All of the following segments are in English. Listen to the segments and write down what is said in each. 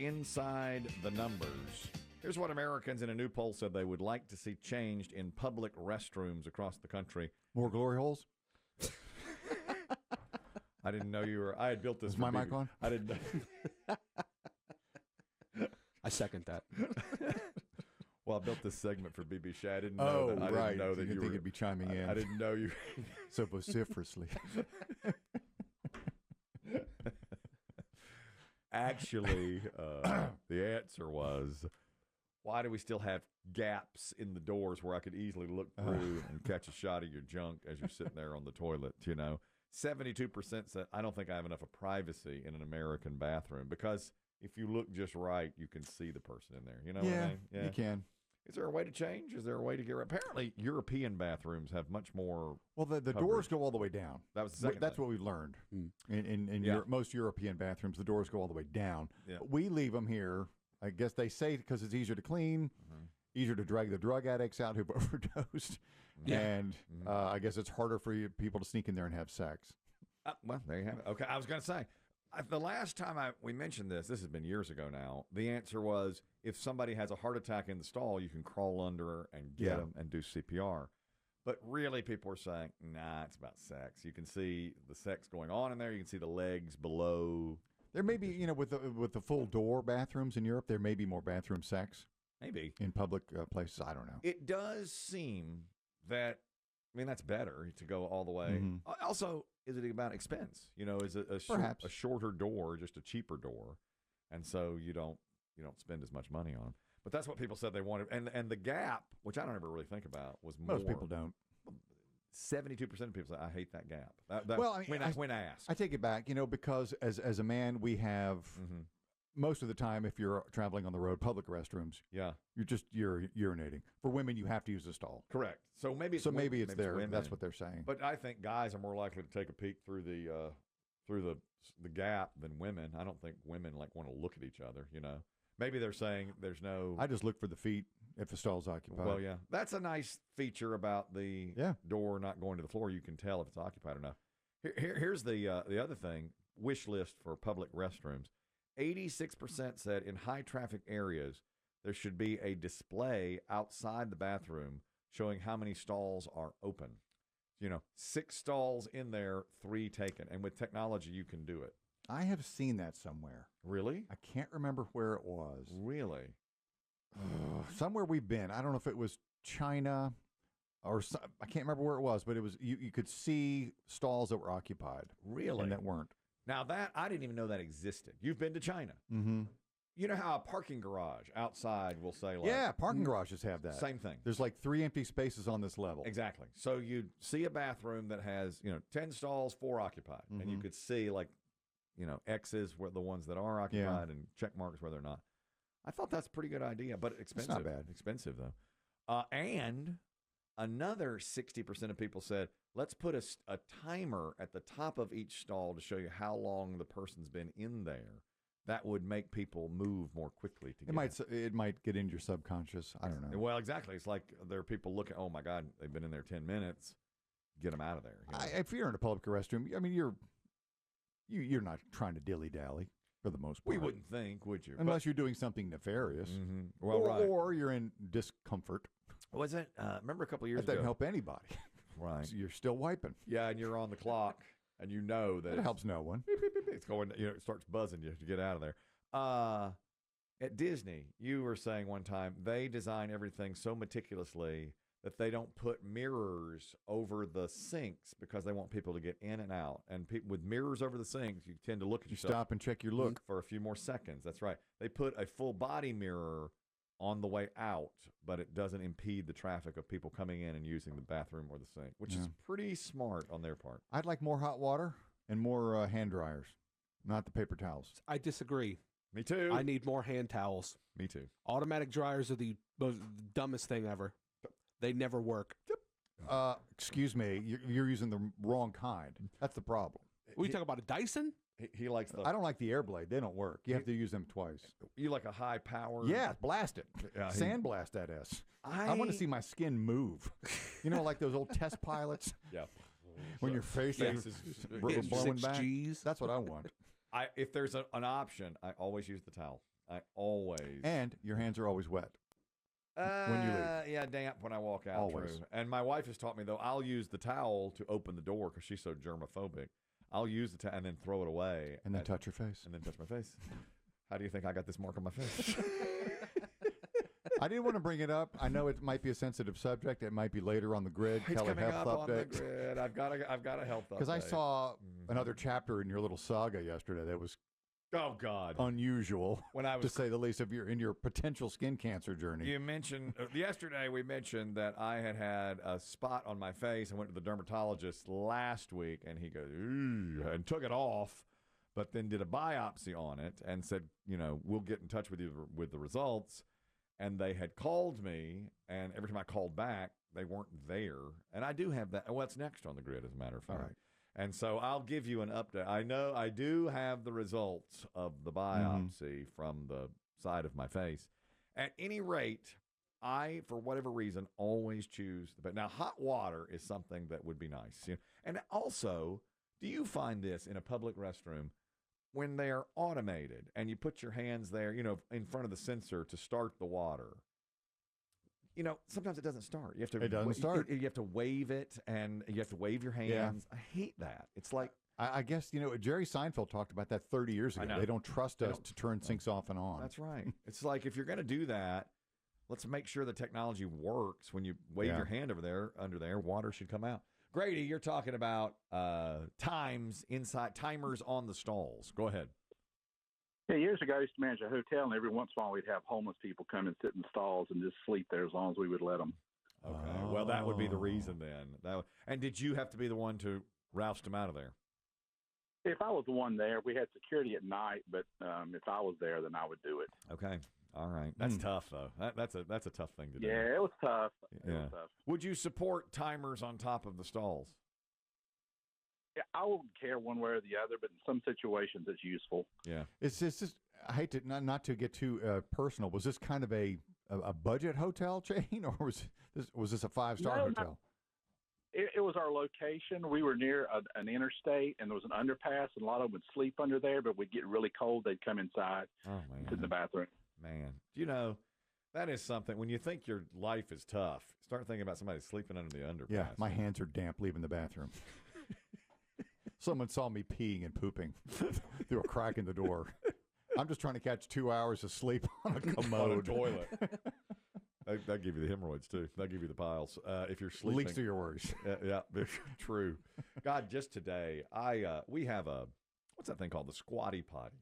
inside the numbers. Here's what Americans in a new poll said they would like to see changed in public restrooms across the country. More glory holes? I didn't know you were. I had built this. Is my mic on? I didn't know. I second that. Well, I built this segment for BB Shea. I didn't know that. I didn't know that you think you'd be chiming in. I didn't know you so vociferously. Actually, the answer was, why do we still have gaps in the doors where I could easily look through and catch a shot of your junk as you're sitting there on the toilet, 72% said, I don't think I have enough of privacy in an American bathroom, because if you look just right, you can see the person in there. You know what I mean? Yeah, you can. Is there a way to change? Is there a way to get rid? Apparently, European bathrooms have much more. Well, the doors go all the way down. That was the second That's thing. what we've learned. In most European bathrooms, the doors go all the way down. Yeah. But we leave them here. I guess they say because it's easier to clean, easier to drag the drug addicts out who've overdosed, and I guess it's harder for people to sneak in there and have sex. Well, there you have it. Okay, I was going to say, the last time we mentioned this has been years ago now, the answer was, if somebody has a heart attack in the stall, you can crawl under and get them and do CPR. But really, people are saying, nah, it's about sex. You can see the sex going on in there. You can see the legs below. There may be, with the full door bathrooms in Europe, there may be more bathroom sex. Maybe. In public places. I don't know. It does seem that, that's better to go all the way. Mm-hmm. Also, is it about expense? Is it a shorter door, just a cheaper door? And so you don't spend as much money on them. But that's what people said they wanted. And the gap, which I don't ever really think about, was more. Most people don't. 72% of people say, I hate that gap. When asked. I take it back, because as a man, we have most of the time, if you're traveling on the road, public restrooms. Yeah, you're urinating. For women, you have to use a stall. Correct. So maybe it's there. Women. That's what they're saying. But I think guys are more likely to take a peek through the gap than women. I don't think women want to look at each other. Maybe they're saying there's no. I just look for the feet if the stall's occupied. Well, yeah, that's a nice feature about the door not going to the floor. You can tell if it's occupied or not. Here's the other thing: wish list for public restrooms. 86% said in high traffic areas there should be a display outside the bathroom showing how many stalls are open. 6 stalls in there, 3 taken, and with technology you can do it. I have seen that somewhere. Really? I can't remember where it was. Really? Somewhere we've been. I don't know if it was China or I can't remember where it was, but it was you could see stalls that were occupied. Really? And that weren't. Now that I didn't even know that existed. You've been to China. Mm-hmm. You know how a parking garage outside will say parking garages have that. Same thing. There's 3 empty spaces on this level. Exactly. So you see a bathroom that has 10 stalls, 4 occupied, and you could see X's where the ones that are occupied and check marks where they're not. I thought that's a pretty good idea, but expensive. It's not bad. Expensive though. And another 60% of people said, let's put a timer at the top of each stall to show you how long the person's been in there. That would make people move more quickly to get it might get into your subconscious. I don't know. Well, exactly. It's like there are people looking, oh my God, they've been in there 10 minutes. Get them out of there. If you're in a public restroom, you're not trying to dilly-dally for the most part. We wouldn't think, would you? Unless you're doing something nefarious. Mm-hmm. Well, or you're in discomfort. Was it? Remember a couple of years ago? That doesn't help anybody. Right. So you're still wiping. Yeah, and you're on the clock, and you know that it helps no one. Beep, beep, beep, beep. It's going. It starts buzzing you to get out of there. At Disney, you were saying one time they design everything so meticulously that they don't put mirrors over the sinks because they want people to get in and out. And people with mirrors over the sinks, you tend to look at yourself. Stop and check your look for a few more seconds. That's right. They put a full body mirror on the way out, but it doesn't impede the traffic of people coming in and using the bathroom or the sink, which is pretty smart on their part. I'd like more hot water and more hand dryers, not the paper towels. I disagree. Me too. I need more hand towels. Me too. Automatic dryers are the most dumbest thing ever. They never work. Excuse me, you're using the wrong kind. That's the problem. We talk about a Dyson? He likes the. I don't like the air blade. They don't work. You have to use them twice. You like a high power? Yeah, blast it. Yeah, Sandblast that ass. I want to see my skin move. Like those old test pilots? Yeah. When your face is blowing back. Gs. That's what I want. If there's an option, I always use the towel. I always. And your hands are always wet. When you leave. Yeah, damp when I walk out. Always. True. And my wife has taught me, though, I'll use the towel to open the door because she's so germophobic. I'll use the towel and then throw it away. And then touch your face. And then touch my face. How do you think I got this mark on my face? I didn't want to bring it up. I know it might be a sensitive subject. It might be later on the grid. It's Kelly coming Health up on the Update. grid. I've got a health update. Because I saw another chapter in your little saga yesterday that was unusual, to say the least, in your potential skin cancer journey. You mentioned yesterday. We mentioned that I had a spot on my face. I went to the dermatologist last week, and he goes, "Ooh," and took it off, but then did a biopsy on it and said, we'll get in touch with you with the results. And they had called me, and every time I called back, they weren't there. And I do have that. What's next on the grid, as a matter of fact? All right. And so I'll give you an update. I know I do have the results of the biopsy from the side of my face. At any rate, I, for whatever reason, always choose the bed. Now, hot water is something that would be nice. And also, do you find this in a public restroom when they're automated and you put your hands there, in front of the sensor to start the water? Sometimes it doesn't start. It doesn't start. You have to wave it, and you have to wave your hands. I hate that. It's like, I guess, Jerry Seinfeld talked about that 30 years ago. They don't trust us to turn sinks off and on. That's right. It's like, if you're going to do that, let's make sure the technology works. When you wave your hand under there, water should come out. Grady, you're talking about timers on the stalls. Go ahead. Yeah, years ago, I used to manage a hotel, and every once in a while, we'd have homeless people come and sit in stalls and just sleep there as long as we would let them. Okay. Well, that would be the reason then. And did you have to be the one to roust them out of there? If I was the one there, we had security at night, but if I was there, then I would do it. Okay. All right. That's tough, though. That's a tough thing to do. Yeah, it was tough. It was tough. Would you support timers on top of the stalls? Yeah, I wouldn't care one way or the other, but in some situations, it's useful. Yeah. It's just, I hate to not to get too personal. Was this kind of a budget hotel chain, or was this a 5-star hotel? It was our location. We were near an interstate, and there was an underpass, and a lot of them would sleep under there, but we'd get really cold. They'd come inside, sit in the bathroom. Man, that is something. When you think your life is tough, start thinking about somebody sleeping under the underpass. Yeah, my hands are damp leaving the bathroom. Someone saw me peeing and pooping through a crack in the door. I'm just trying to catch 2 hours of sleep on a commode. On a toilet. That'll give you the hemorrhoids, too. That'll give you the piles. If you're sleeping. Leaks to your worries. Yeah, true. God, just today, we have what's that thing called? The squatty potty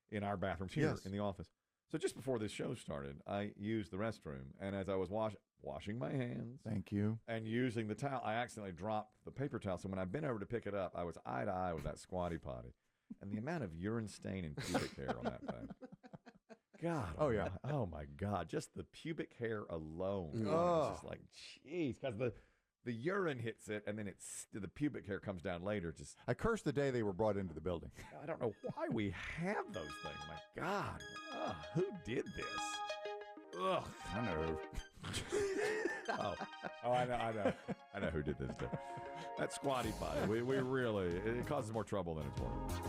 in our bathrooms here in the office. So just before this show started, I used the restroom. And as I was washing my hands. Thank you. And using the towel, I accidentally dropped the paper towel. So when I bent over to pick it up, I was eye to eye with that squatty potty. And the amount of urine stain and pubic hair on that thing. God. Oh, yeah. Oh, my God. Just the pubic hair alone. Oh. It's just like, jeez. Because the urine hits it, and then the pubic hair comes down later. Just I cursed the day they were brought into the building. I don't know why we have those things. My God. Ugh, who did this? Ugh. I know. I know. I know who did this too. That squatty potty. We really, it causes more trouble than it's worth.